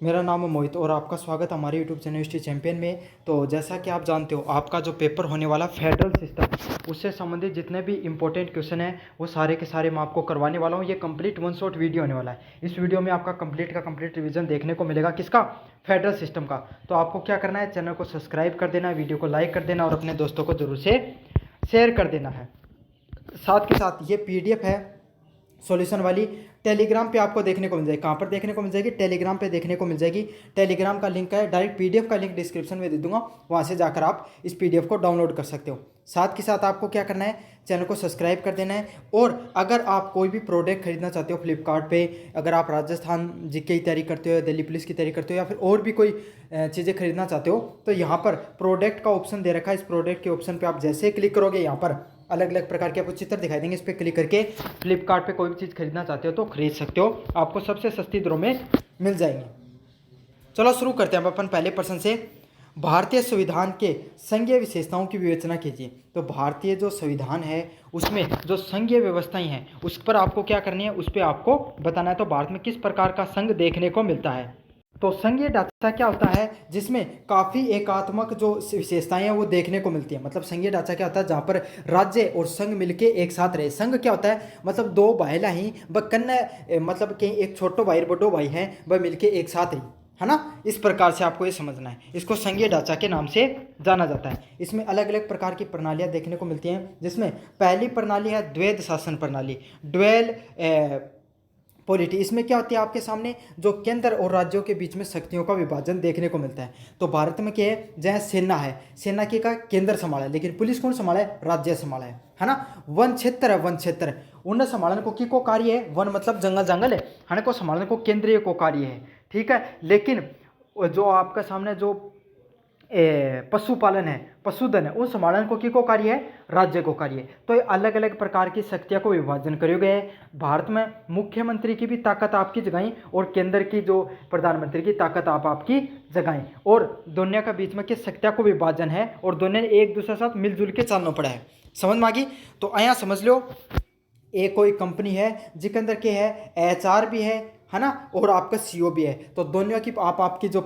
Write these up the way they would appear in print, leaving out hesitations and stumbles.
मेरा नाम है मोहित और आपका स्वागत है हमारे यूट्यूब चैनल हिस्ट्री चैंपियन में। तो जैसा कि आप जानते हो, आपका जो पेपर होने वाला फेडरल सिस्टम, उससे संबंधित जितने भी इंपॉर्टेंट क्वेश्चन हैं वो सारे के सारे मैं आपको करवाने वाला हूँ। ये कंप्लीट वन शॉट वीडियो होने वाला है। इस वीडियो में आपका कंप्लीट का कंप्लीट रिवीजन देखने को मिलेगा। किसका? फेडरल सिस्टम का। तो आपको क्या करना है, चैनल को सब्सक्राइब कर देना है, वीडियो को लाइक कर देना और अपने दोस्तों को जरूर से शेयर कर देना है। साथ के साथ ये PDF है सॉल्यूशन वाली, टेलीग्राम पे आपको देखने को मिल जाएगी। कहाँ पर देखने को मिल जाएगी? टेलीग्राम पे देखने को मिल जाएगी। टेलीग्राम का लिंक है, डायरेक्ट PDF का लिंक डिस्क्रिप्शन में दे दूंगा, वहाँ से जाकर आप इस PDF को डाउनलोड कर सकते हो। साथ के साथ आपको क्या करना है, चैनल को सब्सक्राइब कर देना है। और अगर आप कोई भी प्रोडक्ट खरीदना चाहते हो फ्लिपकार्ट पे, अगर आप राजस्थान जीके की तैयारी करते हो, दिल्ली पुलिस की तैयारी करते हो, या फिर और भी कोई चीज़ें खरीदना चाहते हो, तो यहाँ पर प्रोडक्ट का ऑप्शन दे रखा है। इस प्रोडक्ट के ऑप्शन पर आप जैसे ही क्लिक करोगे, यहाँ पर अलग अलग प्रकार के आपको चित्र दिखाई देंगे। इस पर क्लिक करके फ्लिपकार्ट पे कोई भी चीज़ खरीदना चाहते हो तो खरीद सकते हो, आपको सबसे सस्ती दरों में मिल जाएंगे। चलो शुरू करते हैं अपन पहले प्रश्न से। भारतीय संविधान के संघीय विशेषताओं की विवेचना कीजिए। तो भारतीय जो संविधान है उसमें जो संघीय व्यवस्थाएं हैं उस पर आपको क्या करनी है, उस पर आपको बताना है। तो भारत में किस प्रकार का संघ देखने को मिलता है? तो संघीय ढांचा क्या होता है, जिसमें काफ़ी एकात्मक जो विशेषताएं हैं वो देखने को मिलती है। मतलब संघीय ढांचा क्या होता है, जहाँ पर राज्य और संघ मिलके एक साथ रहे। संघ क्या होता है, मतलब दो भाईला ही ब कन्या, मतलब कि एक छोटो भाई और बड़ो भाई है वह मिलके एक साथ रही, है ना। इस प्रकार से आपको ये समझना है। इसको संघीय ढांचा के नाम से जाना जाता है। इसमें अलग अलग प्रकार की प्रणालियाँ देखने को मिलती हैं, जिसमें पहली प्रणाली है द्वैध शासन प्रणाली, ड्वेल पॉलिटी। इसमें क्या होती है, आपके सामने जो केंद्र और राज्यों के बीच में शक्तियों का विभाजन देखने को मिलता है। तो भारत में क्या है, जहाँ सेना है, सेना की का केंद्र संभाला है, लेकिन पुलिस कौन संभाला है? राज्य संभाला है ना। वन क्षेत्र है, वन क्षेत्र उन्हें संभालने को की को कार्य है। वन मतलब जंगल जंगल है को संभालने को केंद्रीय को कार्य है, ठीक है। लेकिन जो आपका सामने जो पशुपालन है, पशुधन है, उन संभालन को की को कार्य है? राज्य को कार्य है। तो ये अलग अलग प्रकार की शक्तियों को विभाजन करे गए हैं। भारत में मुख्यमंत्री की भी ताकत आपकी जगाई और केंद्र की जो प्रधानमंत्री की ताकत आपकी जगाई, और दोनों के बीच में किस शक्तियों को विभाजन है और दोनों एक दूसरे के साथ मिलजुल के चलना पड़ा है। समझ में आ गई? तो यहाँ समझ लो, एक कोई कंपनी है जिसके अंदर क्या है, HR भी है ना, और आपका CEO भी है। तो दोनों की आपकी जो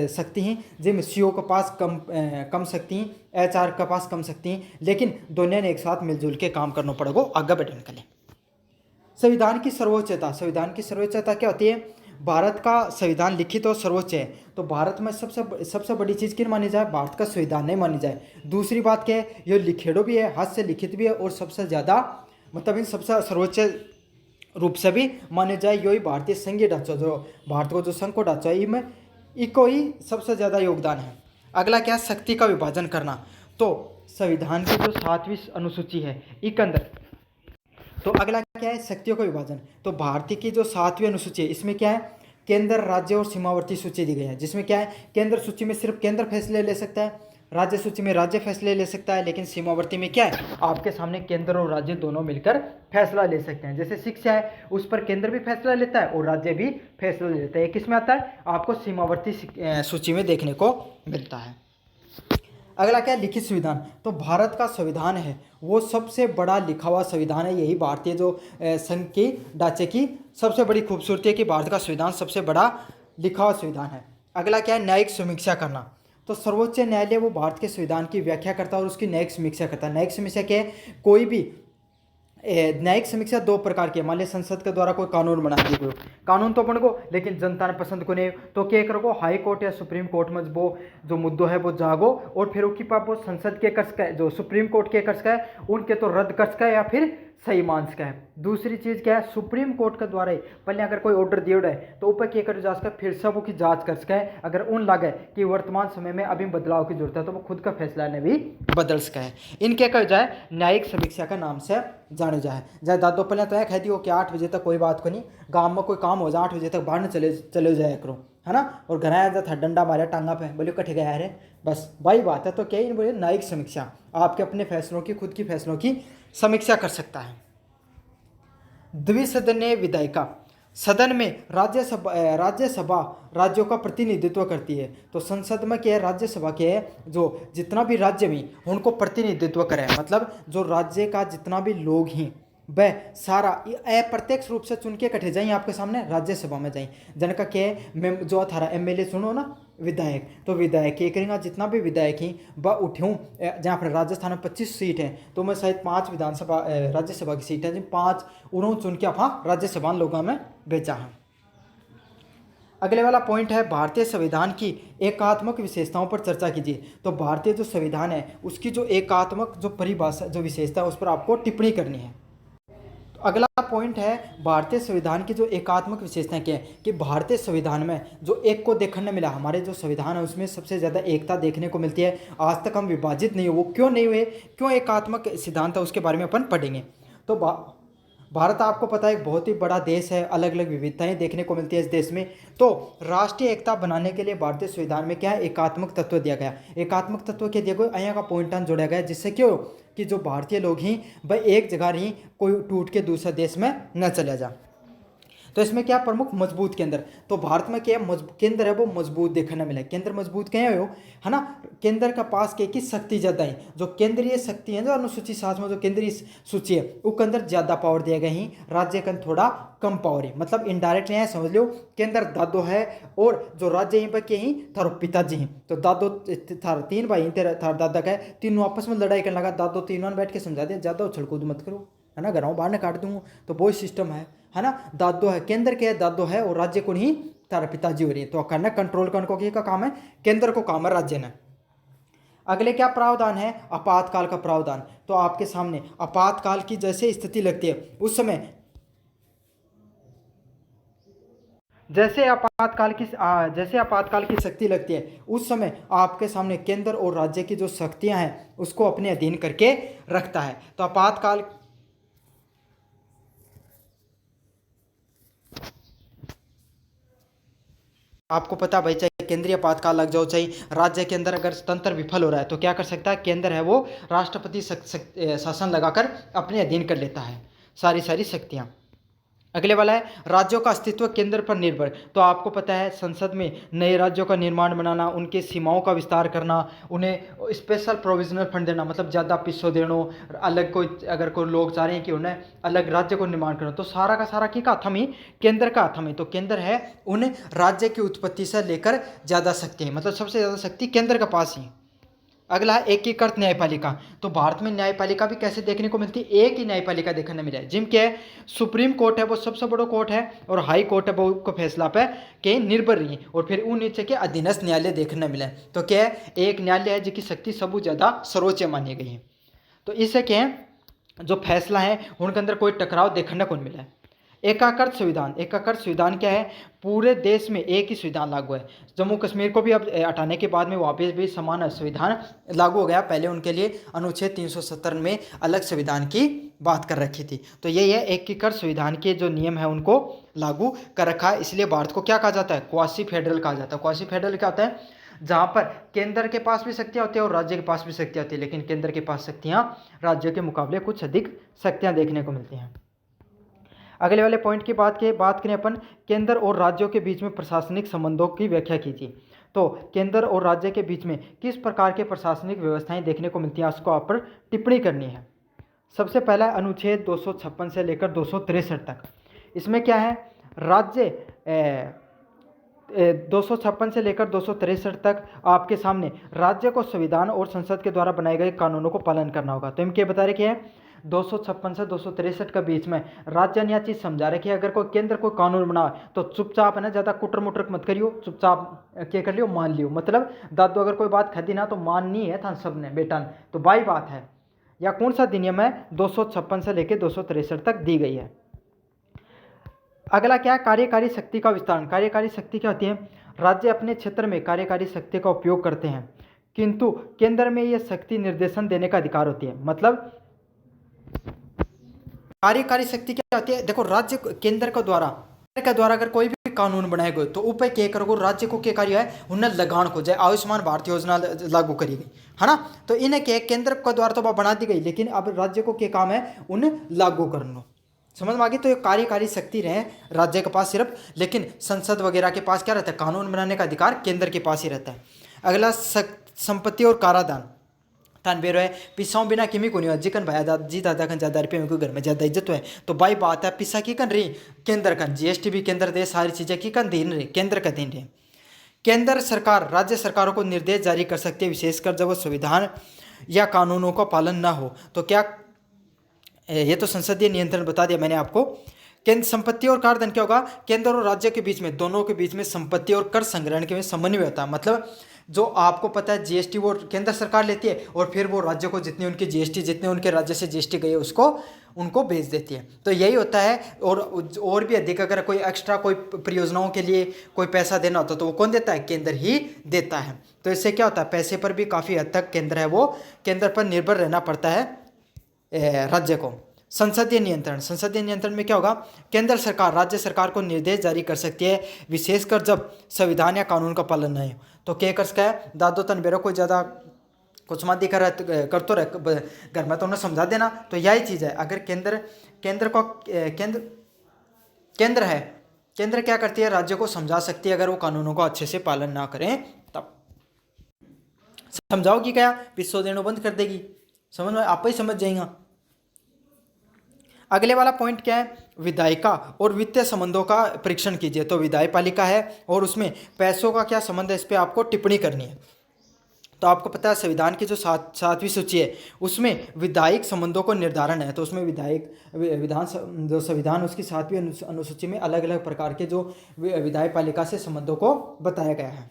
शक्ति हैं, जिनमें CEO के पास कम शक्ति हैं, HR के पास कम शक्ति हैं, लेकिन दोनों ने एक साथ मिलजुल के काम करना पड़ेगा आगे बढ़ने के लिए। संविधान की सर्वोच्चता। संविधान की सर्वोच्चता क्या होती है? भारत का संविधान लिखित और सर्वोच्च है। तो भारत में सबसे बड़ी चीज़ किन मानी जाए? भारत का संविधान नहीं मानी जाए। दूसरी बात क्या है, ये लिखेड़ो भी है, हाथ से लिखित भी है, और सबसे ज़्यादा मतलब इन सबसे सर्वोच्च रूप से भी माने जाए, यही भारतीय संघीय ढांचा, जो भारत को जो संघ को ढांचा है, इनमें इको ही सबसे ज़्यादा योगदान है। अगला क्या है, शक्ति का विभाजन करना। तो संविधान की जो 7वीं अनुसूची है इसके अंदर, तो अगला क्या है, शक्तियों का विभाजन। तो भारतीय की जो 7वीं अनुसूची है, इसमें क्या है, केंद्र, राज्य और सीमावर्ती सूची दी गई है। जिसमें क्या है, केंद्र सूची में सिर्फ केंद्र फैसले ले सकता है, राज्य सूची में राज्य फैसले ले सकता है, लेकिन सीमावर्ती में क्या है, आपके सामने केंद्र और राज्य दोनों मिलकर फैसला ले सकते हैं। जैसे शिक्षा है, उस पर केंद्र भी फैसला लेता है और राज्य भी फैसला लेता है। किस में आता है? आपको सीमावर्ती सूची में देखने को मिलता है। अगला क्या है, लिखित संविधान। तो भारत का संविधान है वो सबसे बड़ा लिखा हुआ संविधान है। यही भारतीय जो संघ के ढांचे की सबसे बड़ी खूबसूरती है कि भारत का संविधान सबसे बड़ा लिखा हुआ संविधान है। अगला क्या है, न्यायिक समीक्षा करना। तो सर्वोच्च न्यायालय वो भारत के संविधान की व्याख्या करता है और उसकी न्यायिक समीक्षा करता है। न्यायिक समीक्षा क्या है, कोई भी न्यायिक समीक्षा दो प्रकार की है। मान लिया संसद के द्वारा कोई कानून बना दिए गए, कानून तो बन गो, लेकिन जनता ने पसंद को नहीं, तो क्या करो, हाई कोर्ट या सुप्रीम कोर्ट में वो जो मुद्दो है वो जागो, और फिर उसके पास वो संसद के कर्ज का है, जो सुप्रीम कोर्ट के कर्ज का है, उनके तो रद्द कर्ज का है या फिर सही मांस का है। दूसरी चीज़ क्या है, सुप्रीम कोर्ट के द्वारा ही पहले अगर कोई ऑर्डर दिया है तो ऊपर क्या कर जांच का, फिर सब की जांच कर सका है। अगर उन लगे कि वर्तमान समय में अभी बदलाव की जरूरत है तो वो खुद का फैसला ने भी बदल सका है। इनके कहा जाए न्यायिक समीक्षा का नाम से जाने जाए दादो पहले तो कह दियो कि 8 बजे तक कोई बात को नहीं, गाँव में कोई काम हो जाए 8 बजे तक बाहर चले जाया करो, है ना। और घर आया था डंडा मारा टांगा पे, बोले कटे गया है, बस वही बात है। तो क्या इन बोले न्यायिक समीक्षा, आपके अपने फैसलों की, खुद की फैसलों की समीक्षा कर सकता है। द्विसदनीय विधायिका। सदन में राज्यसभा राज्यों का प्रतिनिधित्व करती है। तो संसद में क्या है, राज्यसभा के है जो जितना भी राज्य में उनको प्रतिनिधित्व करे, मतलब जो राज्य का जितना भी लोग हैं वह सारा अप्रत्यक्ष रूप से चुन के कटे जाए आपके सामने राज्यसभा में जाए। जनका के जो थारा एमएलए सुनो ना विधायक, तो विधायक ये करेंगे जितना भी विधायक ही वह उठूँ जहाँ पर राजस्थान में 25 सीट है, तो मैं शायद 5 विधानसभा राज्यसभा की सीट है जिन 5 उन्होंने चुन के वहाँ राज्यसभा लोगों में भेजा है। अगले वाला पॉइंट है भारतीय संविधान की एकात्मक विशेषताओं पर चर्चा कीजिए। तो भारतीय जो संविधान है उसकी जो एकात्मक जो परिभाषा जो विशेषता है उस पर आपको टिप्पणी करनी है। तो अगला पॉइंट है भारतीय संविधान की जो एकात्मक विशेषताएं क्या है कि भारतीय संविधान में जो एक को देखने मिला, हमारे जो संविधान है उसमें सबसे ज़्यादा एकता देखने को मिलती है। आज तक हम विभाजित नहीं हुए, वो क्यों नहीं हुए, क्यों एकात्मक सिद्धांत है उसके बारे में अपन पढ़ेंगे। तो भारत आपको पता है एक बहुत ही बड़ा देश है, अलग अलग विविधताएं देखने को मिलती है इस देश में। तो राष्ट्रीय एकता बनाने के लिए भारतीय संविधान में क्या है, एकात्मक तत्व दिया गया। एकात्मक तत्व के दिए गए यहाँ का पॉइंट जोड़ा गया जिससे क्यों कि जो भारतीय लोग ही भाई एक जगह ही कोई टूट के दूसरे देश में न चला जा। तो इसमें क्या प्रमुख मजबूत केंद्र, तो भारत में क्या केंद्र है वो मजबूत देखने मिला। केंद्र मजबूत क्या है ना, केंद्र का पास के की शक्ति ज़्यादा है। जो केंद्रीय शक्ति है जो अनुसूची 7 में जो केंद्रीय सूची है वो के अंदर ज़्यादा पावर दिया गया ही, राज्य के अंदर थोड़ा कम पावर है। मतलब इनडायरेक्ट यहाँ समझ लो केंद्र दादो है और जो राज्य यहीं पर के ही थारो पिताजी हैं। तो दादो थार 3 भाई थार दादा का है, तीनों आपस में लड़ाई करने लगा। दादो तीनों ने बैठ के समझा दिया ज़्यादा उछल कूद मत करो, है ना, घरों बाहर न काट दूँ। तो वो सिस्टम है ना। दादो है केंद्र के दादो है और राज्य को नहीं तारा पिताजी हो रही है। तो करना कंट्रोल करने को का काम है, केंद्र को काम है राज्य ने। अगले क्या प्रावधान है, आपातकाल का प्रावधान। तो आपके सामने आपातकाल की जैसे स्थिति लगती है उस समय जैसे आपातकाल की शक्ति लगती है उस समय आपके सामने केंद्र और राज्य की जो शक्तियां हैं उसको अपने अधीन करके रखता है। तो आपातकाल आपको पता भाई, चाहे केंद्रीय आपातकाल लग जाओ चाहे राज्य के अंदर अगर तंत्र विफल हो रहा है तो क्या कर सकता है, केंद्र है वो राष्ट्रपति शासन लगाकर अपने अधीन कर लेता है सारी शक्तियां। अगले वाला है राज्यों का अस्तित्व केंद्र पर निर्भर। तो आपको पता है संसद में नए राज्यों का निर्माण बनाना, उनके सीमाओं का विस्तार करना, उन्हें स्पेशल प्रोविजनल फंड देना, मतलब ज़्यादा पिसो देना, अलग कोई अगर कोई लोग चाह रहे हैं कि उन्हें अलग राज्य को निर्माण करना, तो सारा का सारा की का हथम ही केंद्र का हथम है। तो केंद्र है उन राज्य की उत्पत्ति से लेकर ज़्यादा शक्ति है, मतलब सबसे ज़्यादा शक्ति केंद्र के पास ही। अगला है एकीकृत न्यायपालिका। तो भारत में न्यायपालिका भी कैसे देखने को मिलती है, एक ही न्यायपालिका देखने मिला है जिनके सुप्रीम कोर्ट है वो सबसे बड़ा कोर्ट है और हाई कोर्ट है वो को फैसला पे के निर्भर रही है, और फिर उन नीचे के अधीनस्थ न्यायालय देखने मिले। तो क्या है, एक न्यायालय है जिसकी शक्ति सबसे ज़्यादा सर्वोच्च मानी गई है। तो इससे क्या है जो फैसला है उनके अंदर कोई टकराव देखने को मिला है। एकाकृत संविधान क्या है, पूरे देश में एक ही संविधान लागू है। जम्मू कश्मीर को भी अब हटाने के बाद में वापस भी समान संविधान लागू हो गया। पहले उनके लिए अनुच्छेद 370 में अलग संविधान की बात कर रखी थी। तो यही है एकीकृत संविधान के जो नियम है उनको लागू कर रखा है। इसलिए भारत को क्या कहा जाता है, क्वासी फेडरल कहा जाता है। क्वासी फेडरल क्या होता है, जहाँ पर केंद्र के पास भी शक्तियाँ होती है और राज्य के पास भी शक्तियाँ होती है, लेकिन केंद्र के पास शक्तियाँ राज्यों के मुकाबले कुछ अधिक शक्तियाँ देखने को मिलती हैं। अगले वाले पॉइंट की बात करें अपन, केंद्र और राज्यों के बीच में प्रशासनिक संबंधों की व्याख्या कीजिए। तो केंद्र और राज्य के बीच में किस प्रकार के प्रशासनिक व्यवस्थाएं देखने को मिलती हैं उसको आप पर टिप्पणी करनी है। सबसे पहला अनुच्छेद 256 से लेकर 263 तक। इसमें क्या है, राज्य 256 से लेकर 263 तक आपके सामने राज्य को संविधान और संसद के द्वारा बनाए गए कानूनों को पालन करना होगा। तो इनके बता रहे क्या है, 256 से 263 के बीच में राज्य ने यह चीज़ समझा रखी है, अगर कोई केंद्र को कानून बनाए तो चुपचाप है ना, ज़्यादा कुटर मुटर मत करियो, चुपचाप क्या कर लियो, मान लियो। मतलब दादू अगर कोई बात खदी ना तो माननी है था सब ने बेटा ने, तो बाई बात है। या कौन सा अधिनियम है, 256 से लेकर 263 तक दी गई है। अगला क्या है, कार्यकारी शक्ति का विस्तार। कार्यकारी शक्ति क्या होती है, राज्य अपने क्षेत्र में कार्यकारी शक्ति का उपयोग करते हैं किंतु केंद्र में यह शक्ति निर्देशन देने का अधिकार होती है। मतलब कार्यकारी शक्ति क्या होती है, देखो राज्य केंद्र के द्वारा अगर कोई भी कानून बनाए गए तो ऊपर क्या करोगे, राज्य को क्या कार्य है, उन्हें लगान को, जाए आयुष्मान भारत योजना लागू करी गई है ना, तो इन्हें क्या केंद्र के द्वारा तो बना दी गई, लेकिन अब राज्य को क्या काम है, उन्हें लागू करना। समझ में आ गई। तो ये कार्यकारी शक्ति रहे राज्य के पास सिर्फ, लेकिन संसद वगैरह के पास क्या रहता है, कानून बनाने का अधिकार केंद्र के पास ही रहता है। अगला संपत्ति और कराधान ठानबे रहे पिसाओं बिना किमी को नहीं हो जिकन भाया जी दादा कन ज़्यादा रुपये में कोई घर में ज़्यादा इज्जत है तो भाई बात है पिसा की कन रही केंद्र कन जीएसटी भी केंद्र दे सारी चीज़ें की कन दिन रहे केंद्र का दिन रहे। केंद्र सरकार राज्य सरकारों को निर्देश जारी कर सकती है विशेषकर जब वो संविधान या कानूनों का पालन ना हो। तो क्या ये तो संसदीय नियंत्रण बता दिया मैंने आपको। केंद्र संपत्ति और कर धन क्या होगा केंद्र और राज्य के बीच में दोनों के बीच में संपत्ति और कर संग्रहण के में समन्वय होता है। मतलब जो आपको पता है जीएसटी वो केंद्र सरकार लेती है और फिर वो राज्य को जितनी उनकी जीएसटी जितने उनके राज्य से जीएसटी गई है उसको उनको भेज देती है। तो यही होता है और भी अधिक अगर कोई एक्स्ट्रा कोई परियोजनाओं के लिए कोई पैसा देना होता तो वो कौन देता है केंद्र ही देता है। तो इससे क्या होता है पैसे पर भी काफ़ी हद तक केंद्र है वो केंद्र पर निर्भर रहना पड़ता है राज्य को। संसदीय नियंत्रण में क्या होगा केंद्र सरकार राज्य सरकार को निर्देश जारी कर सकती है विशेषकर जब संविधान या कानून का पालन नहीं हो। तो क्या कर सकता है दादो तन बेरो कोई ज़्यादा कुछ मत कर तो रहे घर में तो उन्हें समझा देना। तो यही चीज़ है अगर केंद्र है केंद्र क्या करती है राज्य को समझा सकती है अगर वो कानूनों का अच्छे से पालन ना करें तब समझाओगी क्या पिस्सो देना बंद कर देगी समझ में आप ही समझ जाएगा। अगले वाला पॉइंट क्या है विधायिका और वित्तीय संबंधों का परीक्षण कीजिए। तो विधायपालिका है और उसमें पैसों का क्या संबंध है इस पर आपको टिप्पणी करनी है। तो आपको पता है संविधान की जो सातवीं सूची है उसमें विधायिक संबंधों को निर्धारण है। तो उसमें जो संविधान उसकी 7वीं अनुसूची में अलग अलग प्रकार के जो विधायपालिका से संबंधों को बताया गया है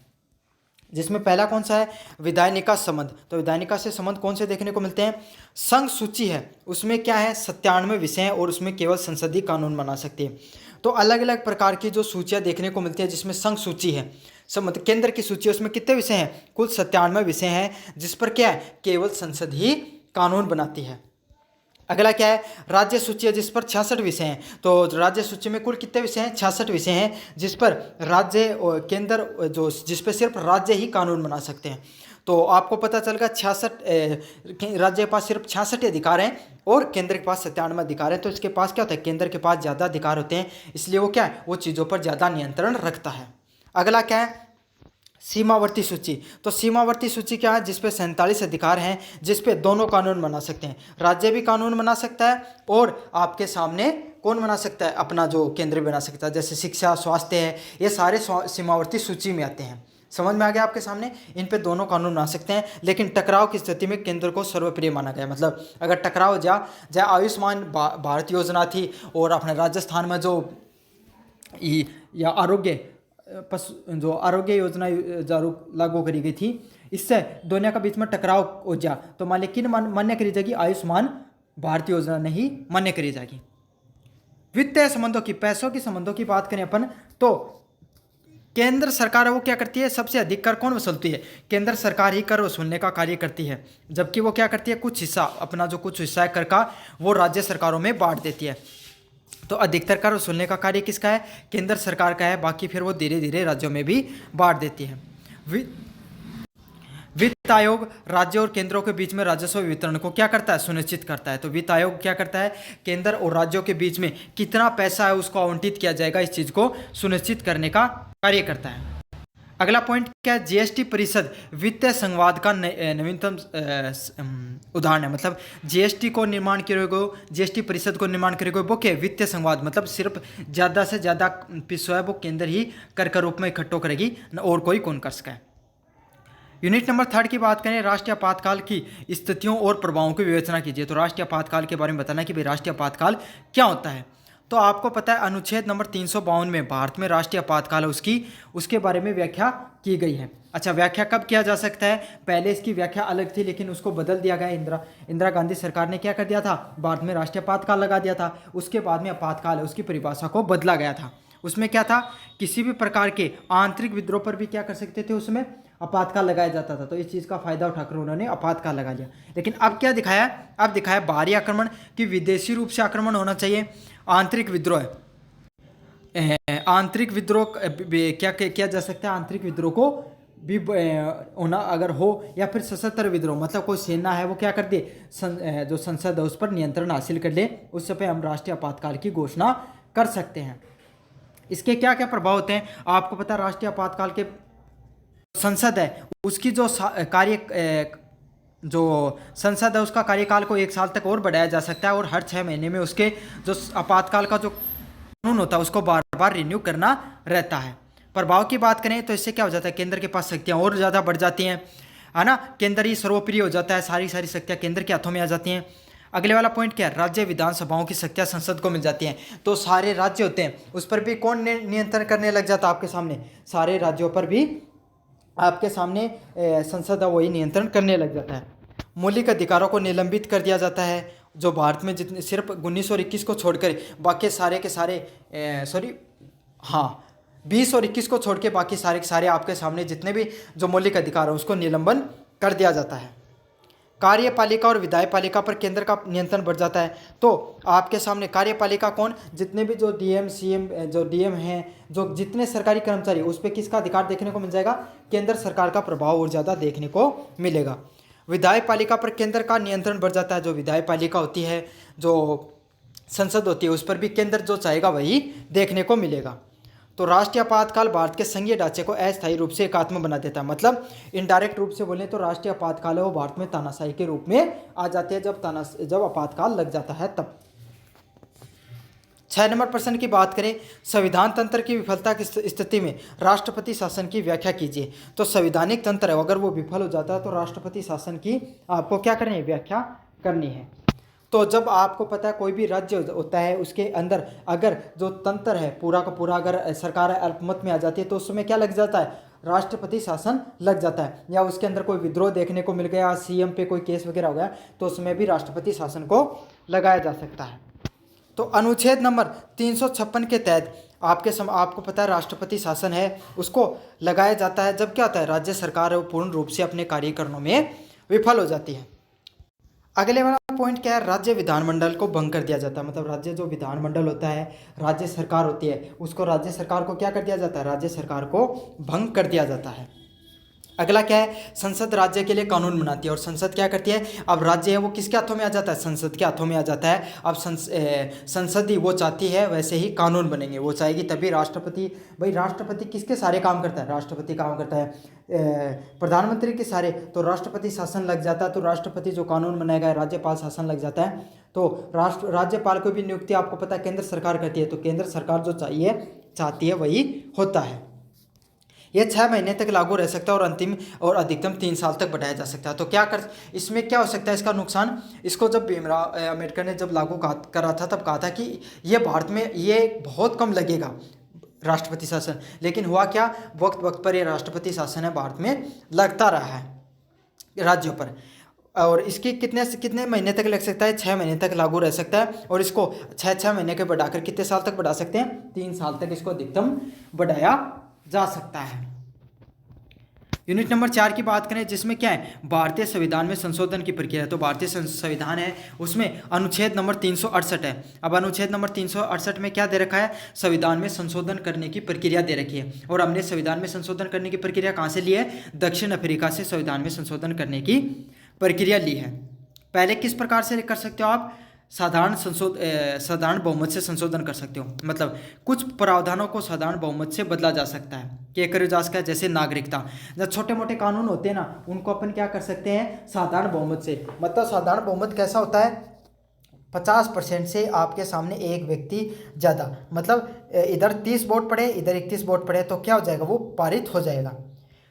जिसमें पहला कौन सा है विधायिका संबंध। तो विधायिका से संबंध कौन से देखने को मिलते हैं संघ सूची है उसमें क्या है 97 विषय हैं और उसमें केवल संसदीय कानून बना सकती है। तो अलग अलग प्रकार की जो सूचियाँ देखने को मिलती है जिसमें संघ सूची है मतलब केंद्र की सूची है उसमें कितने विषय हैं कुल 97 विषय हैं जिस पर क्या है केवल संसद ही कानून बनाती है। अगला क्या है राज्य सूची है जिस पर 66 विषय हैं। तो राज्य सूची में कुल कितने विषय हैं 66 विषय हैं जिस पर राज्य और केंद्र जिस पर सिर्फ राज्य ही कानून बना सकते हैं। तो आपको पता चलेगा 66 राज्य के पास सिर्फ 66 अधिकार हैं और केंद्र के पास 97 अधिकार हैं। तो इसके पास क्या होता है केंद्र के पास ज़्यादा अधिकार होते हैं इसलिए वो क्या है वो चीज़ों पर ज़्यादा नियंत्रण रखता है। अगला क्या है सीमावर्ती सूची। तो सीमावर्ती सूची क्या है जिस पे 47 अधिकार हैं जिस पे दोनों कानून बना सकते हैं राज्य भी कानून बना सकता है और आपके सामने कौन बना सकता है अपना जो केंद्र बना सकता है जैसे शिक्षा स्वास्थ्य है ये सारे सीमावर्ती सूची में आते हैं। समझ में आ गया आपके सामने इन पे दोनों कानून बना सकते हैं लेकिन टकराव की स्थिति में केंद्र को सर्वप्रिय माना गया। मतलब अगर टकराव हो जाए आयुष्मान भारत योजना थी और अपने राजस्थान में जो या आरोग्य योजना लागू करी गई थी इससे दोनों के बीच में टकराव हो जा तो मान लेकिन मान्य करी जाएगी आयुष्मान भारत योजना नहीं मान्य करी जाएगी। वित्तीय संबंधों की पैसों की संबंधों की बात करें अपन तो केंद्र सरकार वो क्या करती है सबसे अधिक कर कौन वसूलती है केंद्र सरकार ही कर वसूलने का कार्य करती है जबकि वो क्या करती है कुछ हिस्सा अपना जो कुछ हिस्सा है कर का वो राज्य सरकारों में बांट देती है। तो अधिकतर कर वसूलने का कार्य किसका है केंद्र सरकार का है बाकी फिर वो धीरे धीरे राज्यों में भी बांट देती है। वित्त आयोग राज्य और केंद्रों के बीच में राजस्व वितरण को क्या करता है सुनिश्चित करता है। तो वित्त आयोग क्या करता है केंद्र और राज्यों के बीच में कितना पैसा है उसको आवंटित किया जाएगा इस चीज़ को सुनिश्चित करने का कार्य करता है। अगला पॉइंट क्या है जीएसटी परिषद वित्तीय संवाद का नवीनतम उदाहरण है। मतलब जीएसटी को निर्माण करे गो जीएसटी परिषद को निर्माण करे गो वो क्या वित्तीय संवाद मतलब सिर्फ ज़्यादा से ज़्यादा पिसो है वो केंद्र ही कर के रूप में इकट्ठो करेगी और कोई कौन कर सका है। यूनिट नंबर 3 की बात करें राष्ट्रीय आपातकाल की स्थितियों और प्रभावों की विवेचना कीजिए। तो राष्ट्रीय आपातकाल के बारे में बताना कि भाई राष्ट्रीय आपातकाल क्या होता है। तो आपको पता है अनुच्छेद नंबर 352 में भारत में राष्ट्रीय आपातकाल है उसके बारे में व्याख्या की गई है। अच्छा व्याख्या कब किया जा सकता है पहले इसकी व्याख्या अलग थी लेकिन उसको बदल दिया गया इंदिरा गांधी सरकार ने क्या कर दिया था भारत में राष्ट्रीय आपातकाल लगा दिया था। उसके बाद में आपातकाल है उसकी परिभाषा को बदला गया था। उसमें क्या था किसी भी प्रकार के आंतरिक विद्रोह पर भी क्या कर सकते थे उसमें आपातकाल लगाया जाता था। तो इस चीज़ का फायदा उठाकर उन्होंने आपातकाल लगा लिया। लेकिन अब क्या दिखाया अब दिखाया बाहरी आक्रमण कि विदेशी रूप से आक्रमण होना चाहिए। आंतरिक विद्रोह क्या किया जा सकता है आंतरिक विद्रोह को भी होना अगर हो या फिर सशस्त्र विद्रोह मतलब कोई सेना है वो क्या कर दे जो संसद है उस पर नियंत्रण हासिल कर ले उस समय हम राष्ट्रीय आपातकाल की घोषणा कर सकते हैं। इसके क्या क्या प्रभाव होते हैं आपको पता है राष्ट्रीय आपातकाल के संसद है उसकी जो कार्य जो संसद है उसका कार्यकाल को 1 साल तक और बढ़ाया जा सकता है, और हर 6 महीने में उसके जो आपातकाल का जो कानून होता है उसको बार बार रिन्यू करना रहता है। प्रभाव की बात करें तो इससे क्या हो जाता है, केंद्र के पास शक्तियाँ और ज़्यादा बढ़ जाती हैं, है ना। केंद्र ही सर्वोपरि हो जाता है, सारी सारी शक्तियाँ केंद्र के हाथों में आ जाती हैं। अगले वाला पॉइंट क्या है, राज्य विधानसभाओं की शक्तियाँ संसद को मिल जाती हैं। तो सारे राज्य होते हैं उस पर भी कौन नियंत्रण करने लग जाता है आपके सामने, सारे राज्यों पर भी आपके सामने संसद है वही नियंत्रण करने लग जाता है। मौलिक अधिकारों को निलंबित कर दिया जाता है, जो भारत में जितने सिर्फ 19 और 21 को छोड़कर बाकी सारे के सारे 20 और 21 को छोड़ के बाकी सारे के सारे आपके सामने जितने भी जो मौलिक अधिकार हैं उसको निलंबन कर दिया जाता है। कार्यपालिका और विधायपालिका पर केंद्र का नियंत्रण बढ़ जाता है। तो आपके सामने कार्यपालिका कौन, जितने भी जो डीएम सीएम जो डीएम हैं, जो जितने सरकारी कर्मचारी, उस पर किसका अधिकार देखने को मिल जाएगा, केंद्र सरकार का प्रभाव और ज़्यादा देखने को मिलेगा। विधायपालिका पर केंद्र का नियंत्रण बढ़ जाता है। जो विधायपालिका होती है, जो संसद होती है, उस पर भी केंद्र जो चाहेगा वही देखने को मिलेगा। तो राष्ट्रीय आपातकाल भारत के संघीय ढांचे को अस्थायी रूप से एकात्म बना देता है। मतलब इनडायरेक्ट रूप से बोलें तो राष्ट्रीय आपातकाल है वो भारत में तानाशाही के रूप में आ जाती है, जब आपातकाल लग जाता है तब। 6 नंबर प्रश्न की बात करें, संविधान तंत्र की विफलता की स्थिति में राष्ट्रपति शासन की व्याख्या कीजिए। तो संवैधानिक तंत्र है अगर वो विफल हो जाता है तो राष्ट्रपति शासन की आपको क्या करनी है, व्याख्या करनी है। तो जब आपको पता है कोई भी राज्य होता है उसके अंदर अगर जो तंत्र है पूरा का पूरा अगर सरकार अल्पमत में आ जाती है तो उस समय क्या लग जाता है, राष्ट्रपति शासन लग जाता है। या उसके अंदर कोई विद्रोह देखने को मिल गया, सीएम पे कोई केस वगैरह हो गया तो उसमें भी राष्ट्रपति शासन को लगाया जा सकता है। तो अनुच्छेद नंबर 356 के तहत आपको पता है राष्ट्रपति शासन है उसको लगाया जाता है जब क्या होता है, राज्य सरकार है वो पूर्ण रूप से अपने कार्यक्रमों में विफल हो जाती है। अगले वाला पॉइंट क्या है, राज्य विधानमंडल को भंग कर दिया जाता है। मतलब राज्य जो विधानमंडल होता है, राज्य सरकार होती है, उसको राज्य सरकार को क्या कर दिया जाता है, राज्य सरकार को भंग कर दिया जाता है। अगला क्या है, संसद राज्य के लिए कानून बनाती है। और संसद क्या करती है, अब राज्य है वो किसके हाथों में आ जाता है, संसद के हाथों में आ जाता है। अब संसद ही वो चाहती है वैसे ही कानून बनेंगे, वो चाहेगी तभी राष्ट्रपति, भाई राष्ट्रपति किसके सारे काम करता है, राष्ट्रपति काम करता है प्रधानमंत्री के सारे, तो राष्ट्रपति शासन लग जाता है। तो राष्ट्रपति जो कानून बनाएगा, राज्यपाल शासन लग जाता है। तो राज्यपाल को भी नियुक्ति आपको पता है केंद्र सरकार करती है। तो केंद्र सरकार जो चाहती है वही होता है। यह 6 महीने तक लागू रह सकता है और अंतिम और अधिकतम 3 साल तक बढ़ाया जा सकता है। तो इसमें क्या हो सकता है इसका नुकसान, इसको जब भीमराव अम्बेडकर ने जब लागू करा था तब कहा था कि ये भारत में ये बहुत कम लगेगा राष्ट्रपति शासन, लेकिन हुआ क्या, वक्त वक्त पर ये राष्ट्रपति शासन है भारत में लगता रहा है राज्यों पर। और इसकी कितने महीने तक लग सकता है, 6 महीने तक लागू रह सकता है। और इसको 6 महीने के बढ़ाकर कितने साल तक बढ़ा सकते हैं, 3 साल तक इसको अधिकतम बढ़ाया जा सकता है। यूनिट नंबर 4 की बात करें जिसमें क्या है, भारतीय संविधान में संशोधन की प्रक्रिया है। तो भारतीय संविधान है उसमें अनुच्छेद नंबर 368 है। अब अनुच्छेद नंबर 368 में क्या दे रखा है, संविधान में संशोधन करने की प्रक्रिया दे रखी है। और हमने संविधान में संशोधन करने की प्रक्रिया कहाँ से ली है, दक्षिण अफ्रीका से संविधान में संशोधन करने की प्रक्रिया ली है। पहले किस प्रकार से कर सकते हो आप, साधारण बहुमत से संशोधन कर सकते हो। मतलब कुछ प्रावधानों को साधारण बहुमत से बदला जा सकता है कि करो जा सकता है, जैसे नागरिकता, जब छोटे मोटे कानून होते हैं ना उनको अपन क्या कर सकते हैं, साधारण बहुमत से। मतलब साधारण बहुमत कैसा होता है, 50% से आपके सामने एक व्यक्ति ज़्यादा, मतलब इधर 30 वोट पड़े इधर 31 वोट पड़े तो क्या हो जाएगा, वो पारित हो जाएगा।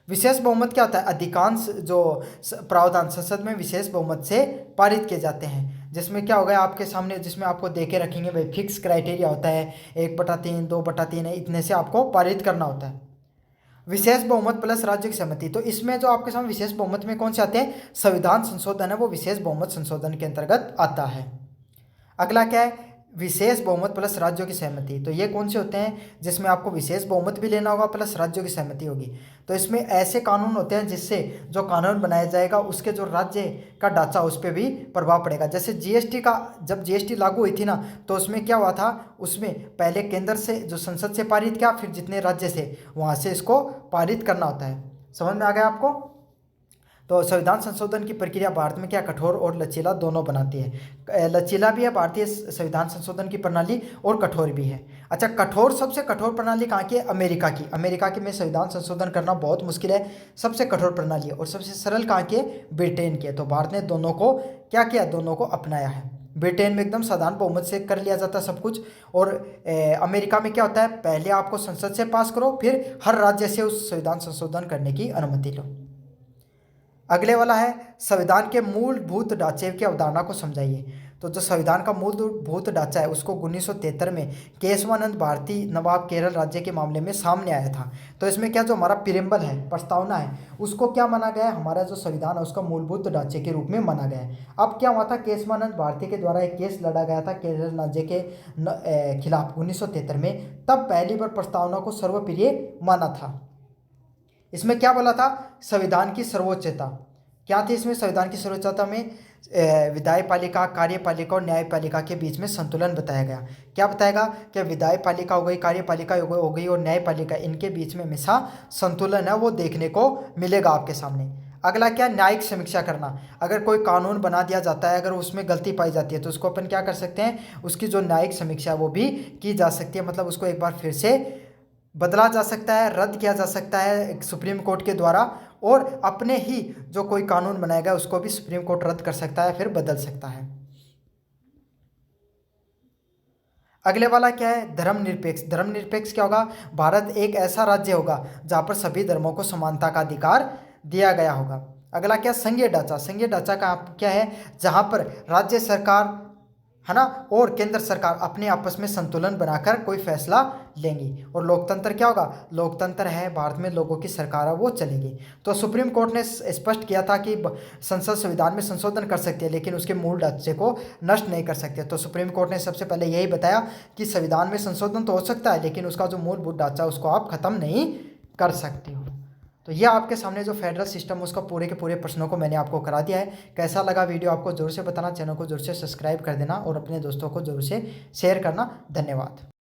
विशेष बहुमत क्या होता है, अधिकांश जो प्रावधान संसद में विशेष बहुमत से पारित किए जाते हैं। जिसमें क्या होगा आपके सामने, जिसमें आपको दे के रखेंगे भाई फिक्स क्राइटेरिया होता है, 1/3 2/3 है, इतने से आपको पारित करना होता है। विशेष बहुमत प्लस राज्य की सहमति, तो इसमें जो आपके सामने विशेष बहुमत में कौन से आते हैं, संविधान संशोधन है वो विशेष बहुमत संशोधन के अंतर्गत आता है। अगला क्या है, विशेष बहुमत प्लस राज्यों की सहमति। तो ये कौन से होते हैं, जिसमें आपको विशेष बहुमत भी लेना होगा प्लस राज्यों की सहमति होगी। तो इसमें ऐसे कानून होते हैं जिससे जो कानून बनाया जाएगा उसके जो राज्य का ढांचा उस पर भी प्रभाव पड़ेगा। जैसे जीएसटी का, जब जीएसटी लागू हुई थी ना तो उसमें क्या हुआ था, उसमें पहले केंद्र से जो संसद से पारित किया, फिर जितने राज्य से वहाँ से इसको पारित करना होता है। समझ में आ गया आपको। तो संविधान संशोधन की प्रक्रिया भारत में क्या कठोर और लचीला दोनों बनाती है। लचीला भी है भारतीय संविधान संशोधन की प्रणाली और कठोर भी है। अच्छा, कठोर, सबसे कठोर प्रणाली कहाँ की है? अमेरिका की। अमेरिका की में संविधान संशोधन करना बहुत मुश्किल है, सबसे कठोर प्रणाली है। और सबसे सरल कहाँ की है? ब्रिटेन की है। तो भारत ने दोनों को क्या किया? दोनों को अपनाया है। ब्रिटेन में एकदम साधारण बहुमत से कर लिया जाता है सब कुछ, और अमेरिका में क्या होता है? पहले आपको संसद से पास करो, फिर हर राज्य से उस संविधान संशोधन करने की अनुमति लो। अगले वाला है संविधान के मूलभूत ढांचे की अवधारणा को समझाइए। तो जो संविधान का मूलभूत ढांचा है उसको 1973 में केशवानंद भारती नवाब केरल राज्य के मामले में सामने आया था। तो इसमें क्या, जो हमारा प्रियम्बल है, प्रस्तावना है, उसको क्या माना गया है? हमारा जो संविधान है उसका मूलभूत ढांचे के रूप में माना गया है। अब क्या हुआ था? केशवानंद भारती के द्वारा एक केस लड़ा गया था केरल राज्य के खिलाफ 1973 में। तब पहली बार प्रस्तावना को सर्वप्रिय माना था। इसमें क्या बोला था? संविधान की सर्वोच्चता क्या थी? इसमें संविधान की सर्वोच्चता में विधायपालिका, कार्यपालिका और न्यायपालिका के बीच में संतुलन बताया गया। क्या बताएगा? कि विधायपालिका हो गई, कार्यपालिका हो गई और न्यायपालिका, इनके बीच में हमेशा संतुलन है वो देखने को मिलेगा आपके सामने। अगला क्या? न्यायिक समीक्षा करना। अगर कोई कानून बना दिया जाता है, अगर उसमें गलती पाई जाती है तो उसको अपन क्या कर सकते हैं? उसकी जो न्यायिक समीक्षा वो भी की जा सकती है, मतलब उसको एक बार फिर से बदला जा सकता है, रद्द किया जा सकता है सुप्रीम कोर्ट के द्वारा, और अपने ही जो कोई कानून बनाया गया उसको भी सुप्रीम कोर्ट रद्द कर सकता है, फिर बदल सकता है। अगले वाला क्या है? धर्मनिरपेक्ष। धर्मनिरपेक्ष क्या होगा? भारत एक ऐसा राज्य होगा जहाँ पर सभी धर्मों को समानता का अधिकार दिया गया होगा। अगला क्या? संघीय ढांचा। संघीय ढांचा का क्या है? जहाँ पर राज्य सरकार है ना और केंद्र सरकार अपने आपस में संतुलन बनाकर कोई फैसला लेंगी। और लोकतंत्र क्या होगा? लोकतंत्र है भारत में, लोगों की सरकार है वो चलेगी। तो सुप्रीम कोर्ट ने स्पष्ट किया था कि संसद संविधान में संशोधन कर सकती है लेकिन उसके मूल ढांचे को नष्ट नहीं कर सकते। तो सुप्रीम कोर्ट ने सबसे पहले यही बताया कि संविधान में संशोधन तो हो सकता है लेकिन उसका जो मूलभूत ढांचा उसको आप खत्म नहीं कर सकते हो। तो यह आपके सामने जो फेडरल सिस्टम उसका पूरे के पूरे प्रश्नों को मैंने आपको करा दिया है। कैसा लगा वीडियो आपको जरूर से बताना, चैनल को जरूर से सब्सक्राइब कर देना और अपने दोस्तों को जरूर से शेयर करना। धन्यवाद।